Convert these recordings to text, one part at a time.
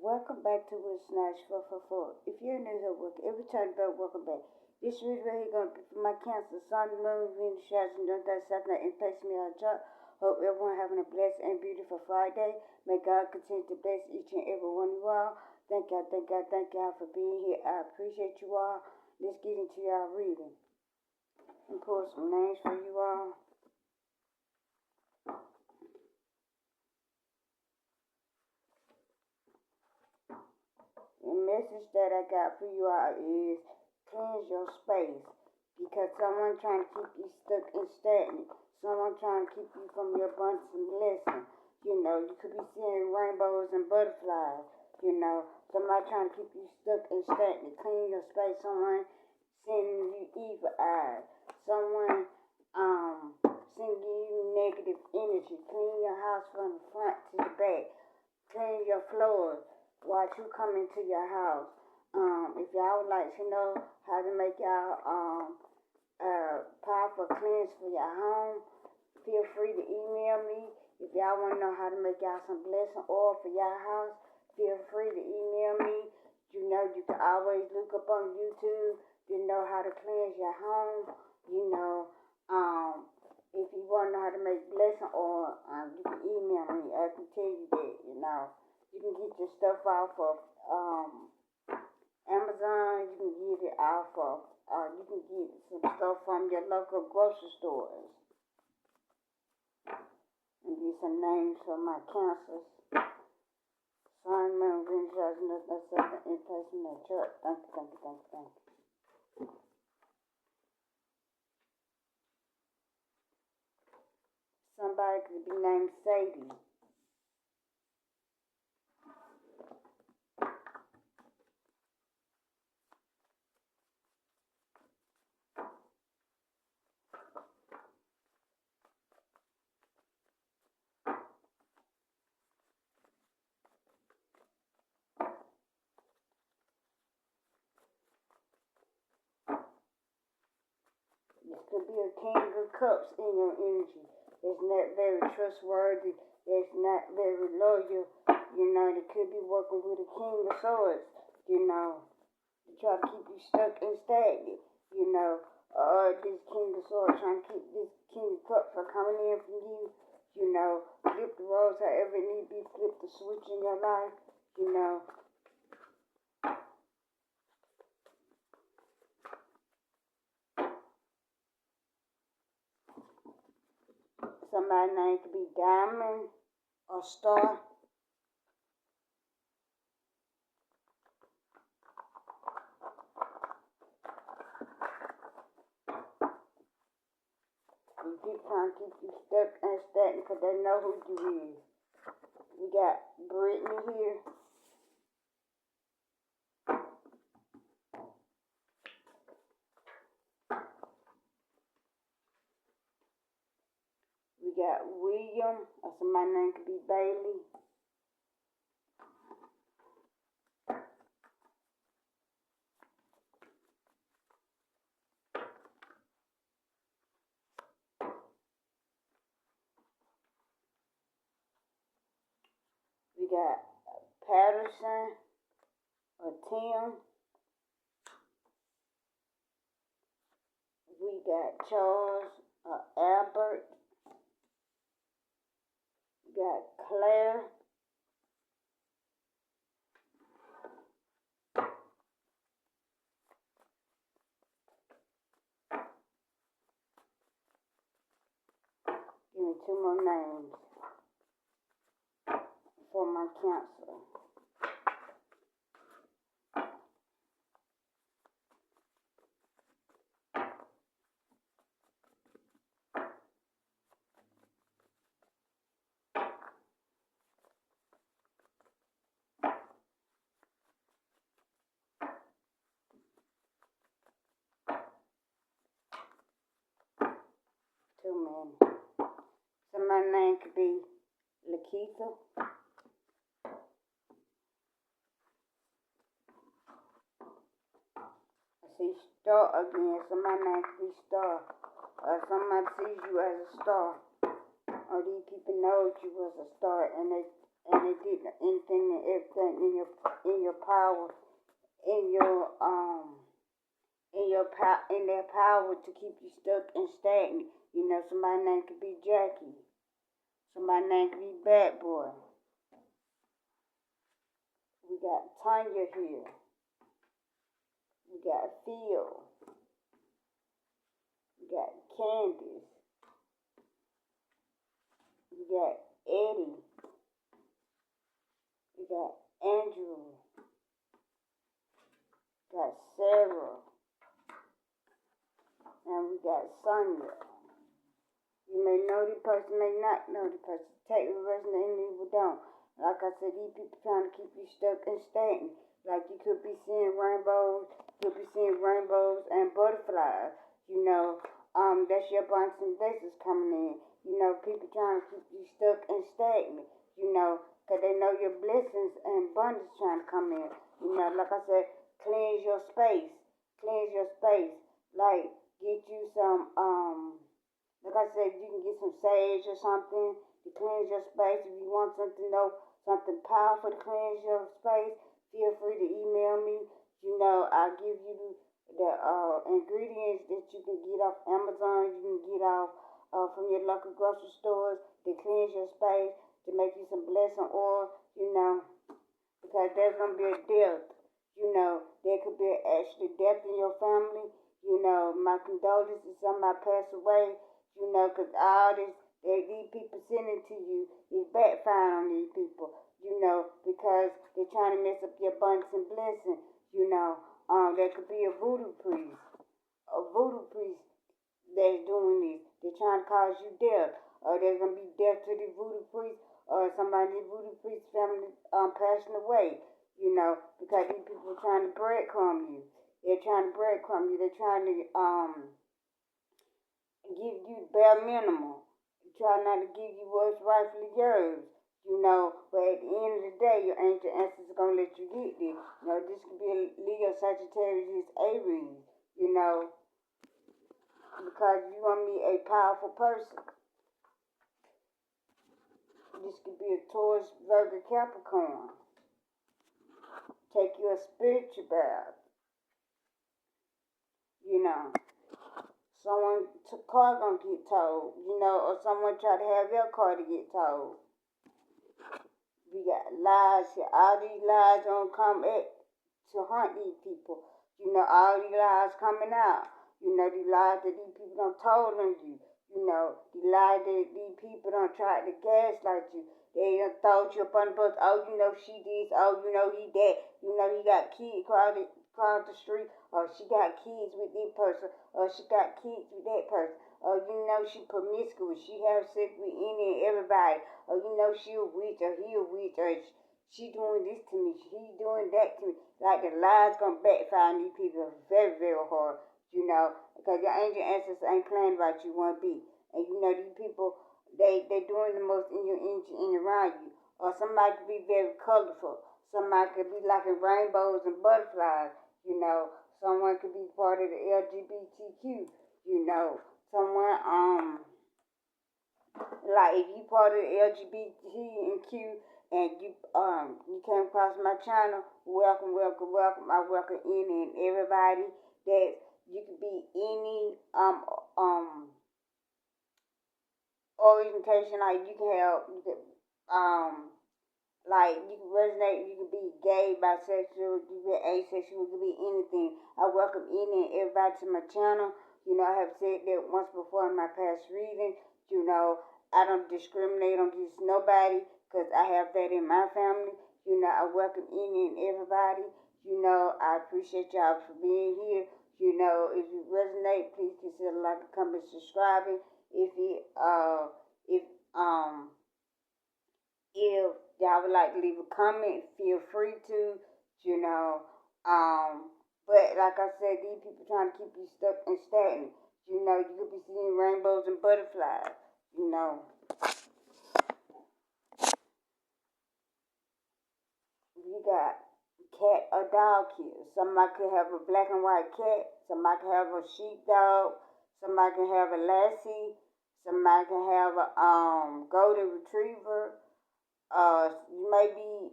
Welcome back to Wood Snatch 444. If you're new here, every time bell, welcome back. This read right here gonna be for my Cancer, Sun, Moon, Venus, Stars, and that Saturn, and place me on chart. Hope everyone having a blessed and beautiful Friday. May God continue to bless each and every one of you all. Thank y'all for being here. I appreciate you all. Let's get into y'all reading and pull some names for you all. The message that I got for you all is cleanse your space, because someone trying to keep you stuck and stagnant. Someone trying to keep you from your abundance and blessing. You could be seeing rainbows and butterflies. Somebody trying to keep you stuck and stagnant. Clean your space. Someone sending you evil eyes. Someone sending you negative energy. Clean your house from the front to the back. Clean your floors while you come into your house. If y'all would like to know how to make y'all powerful cleanse for your home, feel free to email me. If y'all want to know how to make y'all some blessing oil for y'all house, feel free to email me. You can always look up on YouTube to know how to cleanse your home. If you want to know how to make blessing oil, you can email me. I can tell you that. You can get your stuff off of Amazon. You can get it off of, you can get some stuff from your local grocery stores. And get some names for my cancers. Sun, Moon, Venus, Stars, and that's in place in the chart. Thank you. Somebody could be named Sadie. This could be a King of Cups in your energy. It's not very trustworthy. It's not very loyal. They could be working with a King of Swords, to try to keep you stuck and stagnant, this King of Swords trying to keep this King of Cups from coming in from you, flip the roles however it need to be, flip the switch in your life, Somebody's name could be Diamond or Star. And people trying to keep you stuck and stagnant because they know who you is. We got Brittany here. We got William, or somebody's name could be Bailey. We got Patterson or Tim. We got Charles or Albert. We got Claire. Give me two more names for my Cancer. Two men. Somebody's name could be Lakeitha. I see Star again. Somebody's name could be Star. Or somebody sees you as a star. Or these people know you as a star and they and it did anything and everything in your power, in in their power to keep you stuck and stagnant. You know, somebody's name could be Jackie. Somebody's name could be Bad Boy. We got Tanya here. We got Phil. We got Candace. We got Eddie. We got Andrew. We got Sarah. And we got Sonia. You may know the person, may not know the person. Take the person and evil don't. Like I said, these people trying to keep you stuck and stagnant. Like you could be seeing rainbows, and butterflies. You know, that's your bunch and blessings coming in. You know, people trying to keep you stuck and stagnant. You know, 'cause they know your blessings and abundance trying to come in. You know, like I said, cleanse your space. Cleanse your space. Like, get you some, like I said, you can get some sage or something to cleanse your space. If you want something powerful to cleanse your space, feel free to email me. You know, I'll give you the ingredients that you can get off Amazon. You can get off from your local grocery stores to cleanse your space, to make you some blessing oil, you know, because there's going to be a death. You know, there could be actually death in your family. You know, my condolences, somebody passed away. You know, because all these people sending to you is backfiring on these people, you know, because they're trying to mess up your abundance and blessing, you know. There could be a voodoo priest that's doing this. They're trying to cause you death. Or there's going to be death to the voodoo priest, or somebody in the voodoo priest family passing away, you know, because these people are trying to breadcrumb you. They're trying to breadcrumb you. They're trying to give you bare minimum. Try not to give you what's rightfully yours. You know, but at the end of the day, your angel answers are gonna let you get this. You know, this could be a Leo, Sagittarius, Aries. You know, because you want me a powerful person. This could be a Taurus, Virgo, Capricorn. Take you a spiritual bath. You know. Someone's car gonna get towed, you know, or someone try to have your car to get towed. We got lies here. All these lies gonna come to hunt these people. You know, all these lies coming out. You know, the lies that these people done told on you. You know, the lies that these people done tried to gaslight you. They done throw you up on the bus. Oh, you know, she this. Oh, you know, he that. You know, he got kids across the street. Or she got kids with this person. Or she got kids with that person. Or you know, she promiscuous. She have sex with any and everybody. Or you know, she a witch or he a witch. Or she doing this to me. He doing that to me. Like the lies gonna backfire on these people very, very hard. You know, because your angel ancestors ain't playing about you one bit. And you know, these people, they doing the most in your energy and around you. Or somebody could be very colorful. Somebody could be like in rainbows and butterflies. You know, someone could be part of the LGBTQ. You know, someone like if you part of the LGBTQ and you came across my channel, welcome. I welcome any and everybody that you could be any orientation. Like you can like you can resonate, you can be gay, bisexual, you can be asexual, you can be anything. I welcome any and everybody to my channel. You know, I have said that once before in my past reading. You know, I don't discriminate on just nobody because I have that in my family. You know, I welcome any and everybody. You know, I appreciate y'all for being here. You know, if you resonate, please consider liking, comment, subscribing. If y'all would like to leave a comment, feel free to, you know. But like I said, these people trying to keep you stuck and stagnant. You know, you could be seeing rainbows and butterflies, you know. You got cat or dog here. Somebody could have a black and white cat. Somebody could have a sheepdog. Somebody can have a lassie. Somebody can have a golden retriever. You may be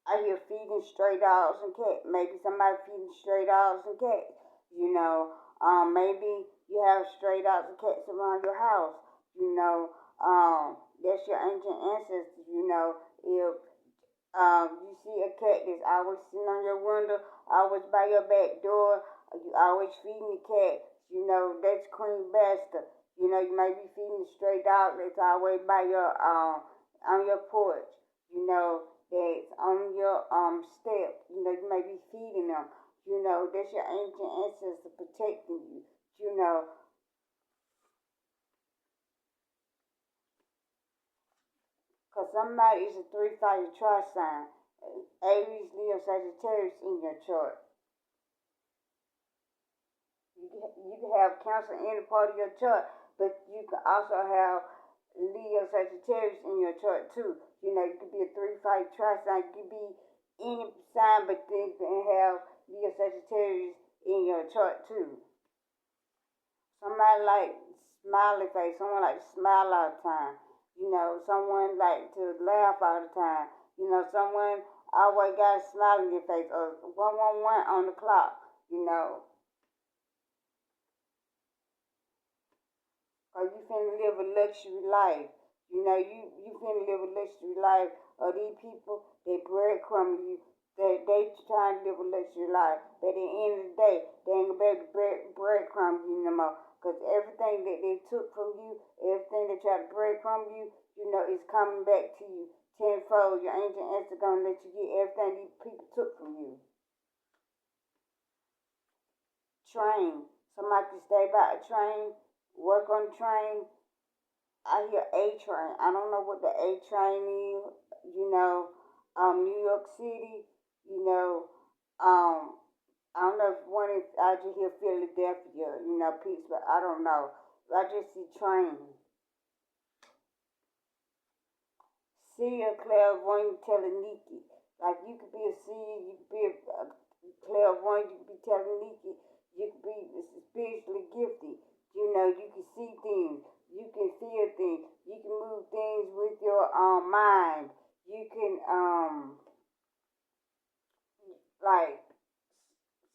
out here feeding stray dogs and cats. Maybe somebody feeding stray dogs and cats. You know, maybe you have stray dogs and cats around your house. You know, that's your ancient ancestors. You know, if you see a cat that's always sitting on your window, always by your back door, you always feeding the cat. You know, that's Queen Basta. You know, you may be feeding a stray dog that's always by your on your porch. You know, that's on your step. You know, you may be feeding them. You know, that's your ancient ancestor protecting you. You know, because somebody is a three-fire tri sign. Aries, Leo, Sagittarius in your chart. You can have Cancer in any part of your chart, but you can also have Leo, Sagittarius in your chart too. You know, you could be a three-fight tri-sign. You could be any sign, but then you can have Leo, Sagittarius in your chart too. Somebody like smiley face. Someone like to smile all the time. You know, someone like to laugh all the time. You know, someone always got a smile on your face or 111 on the clock. You know, or you finna live a luxury life. You know, you finna live a luxury life. Or these people, they breadcrumb you. They trying to live a luxury life. But at the end of the day, they ain't gonna be able to breadcrumb you no more. Because everything that they took from you, everything they try to breadcrumb you, you know, is coming back to you tenfold. Your ancient ancestors gonna let you get everything these people took from you. Train. Somebody can stay by a train, work on the train. I hear A train. I don't know what the A train is. You know, New York City. You know, I don't know if one is I just hear Philadelphia. You know, Pittsburgh. I don't know. I just see train. See a clairvoyant telling Nikki. Like you could be a seer, you could be a clairvoyant, you could be telling Nikki, you could be spiritually gifted. You know, you can see things, you can feel things, you can move things with your mind. You can like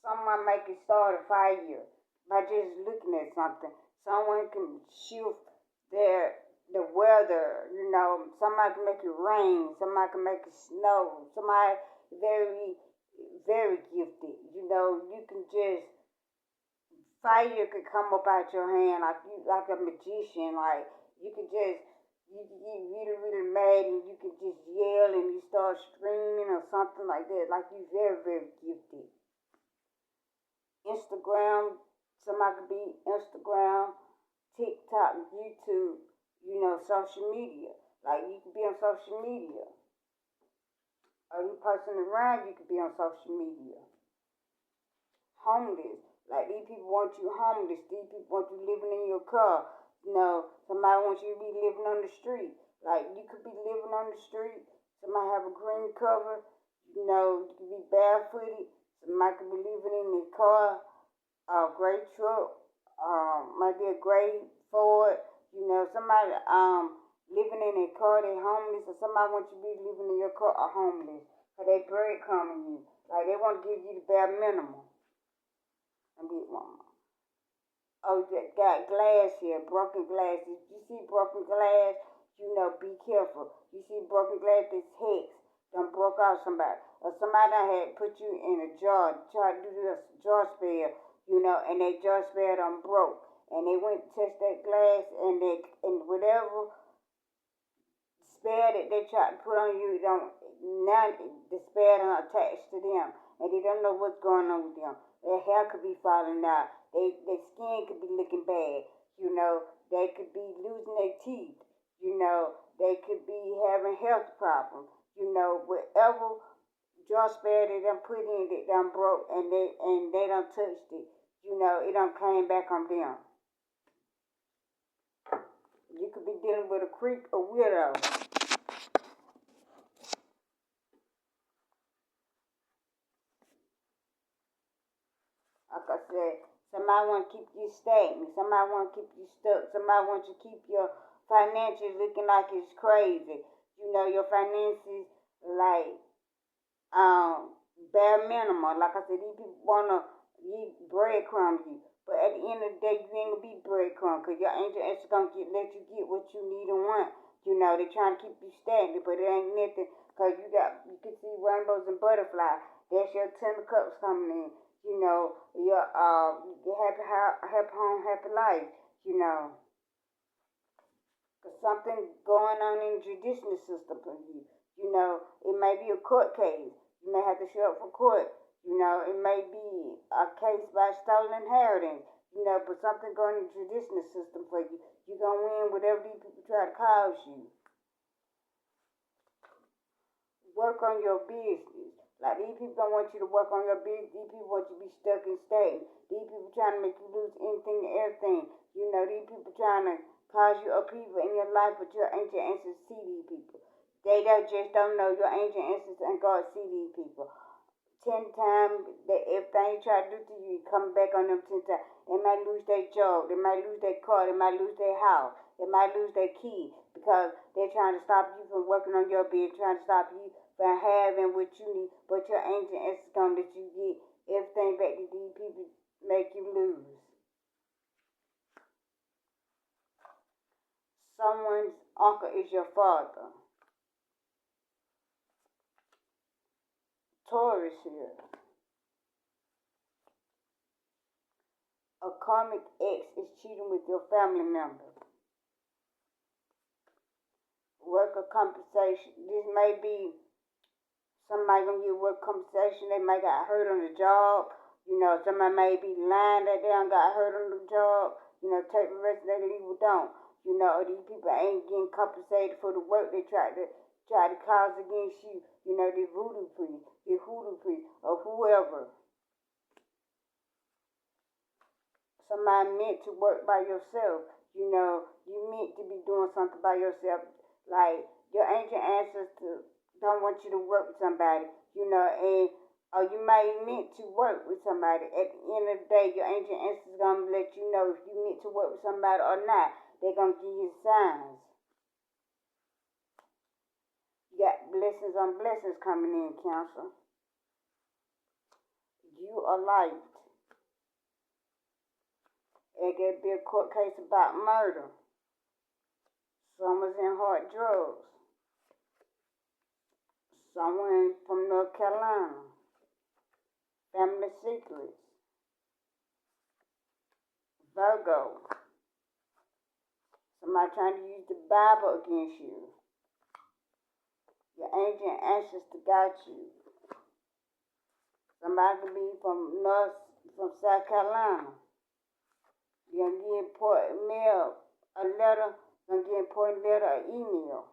someone make it start a fire by just looking at something. Someone can shift their the weather, you know, somebody can make it rain, somebody can make it snow, somebody very, very gifted, you know, you can just fire could come up out your hand like you like a magician, like you could just you could get really, really mad and you could just yell and you start screaming or something like that, like you very, very gifted. Instagram, somebody could be Instagram, TikTok, YouTube, you know, social media. Like you could be on social media. Or you person around you could be on social media. Homeless. Like these people want you homeless. These people want you living in your car. You know, somebody wants you to be living on the street. Like you could be living on the street. Somebody have a green cover. You know, you could be barefooted. Somebody could be living in their car, a gray truck, might be a gray Ford. You know, somebody living in their car, they homeless, or somebody wants you to be living in your car or homeless. Cause they breadcrumbing you. Like they want to give you the bare minimum. And get one more. Oh, you got glass here, broken glass. If you see broken glass, you know, be careful. You see broken glass, this hex done broke out somebody. Or somebody done had put you in a jar, tried to do this jar spell, you know, and that jar spell done broke. And they went to touch that glass and whatever spell that they tried to put on you, don't now the spell done attached to them. And they don't know what's going on with them. Their hair could be falling out. Their skin could be looking bad. You know, they could be losing their teeth. You know, they could be having health problems. You know, whatever jaw spell they done put in that done broke and they done touched it. You know, it done came back on them. You could be dealing with a creep or widow. Like I said, somebody want to keep you stagnant. Somebody want to keep you stuck. Somebody wants to keep your financials looking like it's crazy. You know, your finances, like, bare minimum. Like I said, these people wanna breadcrumb you. But at the end of the day, you ain't gonna be breadcrumb, cause your angel actually gonna let you get what you need and want. You know, they trying to keep you stagnant, but it ain't nothing, cause you can see rainbows and butterflies. That's your 10 of cups coming in. You know, your happy home, happy life. You know, cause something going on in the judicial system for you. You know, it may be a court case. You may have to show up for court. You know, it may be a case by stolen inheritance. You know, but something going in the judicial system for you. You're going to win whatever these people try to cause you. Work on your business. Like, these people don't want you to work on your business. These people want you to be stuck and stay. These people trying to make you lose anything and everything. You know, these people trying to cause you upheaval in your life, but your ancient ancestors see these people. They just don't know your ancient ancestors and God see these people. 10 times that everything you try to do to you, come back on them 10 times. They might lose their job, they might lose their car, they might lose their house, they might lose their key because they're trying to stop you from working on your business, trying to stop you from having what you need. But your ancient ancestors gonna let you get everything back that these people make you lose. Someone's uncle is your father. Taurus here. A karmic ex is cheating with your family member. Worker compensation. This may be somebody gonna get work compensation. They might got hurt on the job. You know, somebody may be lying that they done got hurt on the job. You know, take the rest of their leave or don't. You know, these people ain't getting compensated for the work they try to cause against you. You know, the voodoo priest, the hoodoo priest, or whoever. Somebody meant to work by yourself. You know, you meant to be doing something by yourself. Like, your ancient ancestors don't want you to work with somebody. You know, and or you might meant to work with somebody. At the end of the day, your ancient ancestors gonna let you know if you meant to work with somebody or not. They're gonna give you signs. You got blessings on blessings coming in, Cancer. You are light. It could be a court case about murder. Someone's in hard drugs. Someone from North Carolina. Family secrets. Virgo. Somebody trying to use the Bible against you. Your ancient ancestors got you. Somebody could be from South Carolina. You're gonna get important mail, a letter, gonna get important letter or email.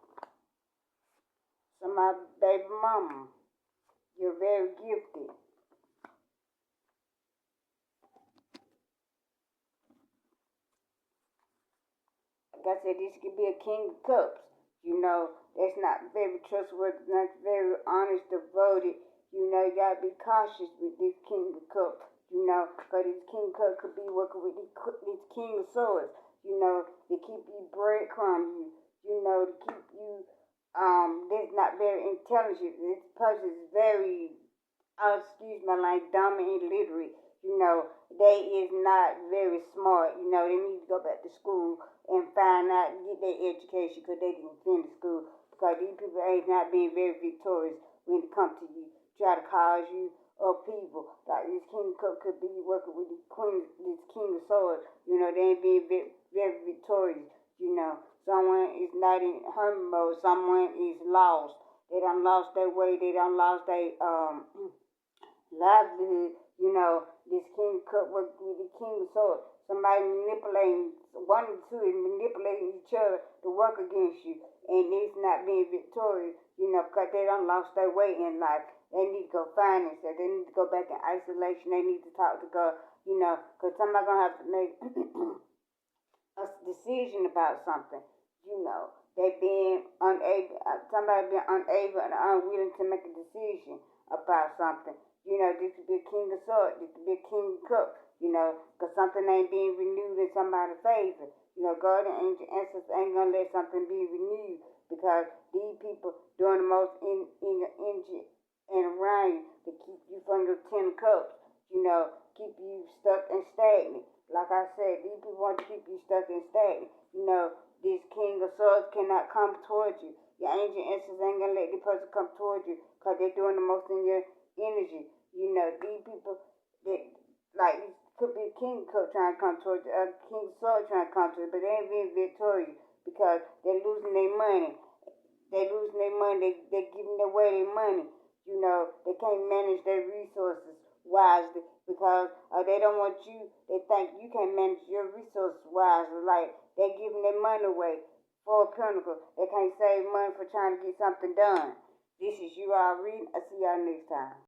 Somebody baby mama. You're very gifted. Like I said, this could be a King of Cups. You know, that's not very trustworthy, not very honest, devoted. You know, you gotta be cautious with this King of Cups. You know, because this King of Cups could be working with this King of Swords. You know, to keep you breadcrumb you know, to keep you, that's not very intelligent. This person is very, excuse my language, dumb and illiterate. You know, they is not very smart. You know, they need to go back to school and find out, get their education because they didn't finish school. Because these people ain't not being very victorious when it comes to you. Try to cause you upheaval. Like this King of Cups could be working with this King of Swords. You know, they ain't being very victorious. You know, someone is not in hermit mode. Someone is lost. They done lost their way. They done lost their livelihood. You know, this King of Cups working with the King of Swords. Somebody manipulating, one or two is manipulating each other to work against you. And it's not being victorious, you know, because they done lost their way in life. They need to go find themselves. They need to go back in isolation. They need to talk to God, you know, because somebody's going to have to make a decision about something, you know. They being unable, somebody being unable and unwilling to make a decision about something. You know, this could be a King of Swords. This could be a King of Cups, you know, because something ain't being renewed in somebody's favor. You know, God and angel ancestors ain't going to let something be renewed because these people doing the most in your energy and around you to keep you from your 10 cups, keep you stuck and stagnant. Like I said, these people want to keep you stuck and stagnant. This King of Swords cannot come towards you. Your angel instance ain't gonna let the person come towards you because they're doing the most in your energy. These people that like could be a King Cup trying to come towards you, a King of Swords trying to come towards you, but they ain't being victorious because they're losing their money. They losing their money. They giving away their money. They can't manage their resources wisely because they don't want you. They think you can't manage your resources wisely. Like they're giving their money away for a pinnacle. They can't save money for trying to get something done. This is you all reading. I'll see y'all next time.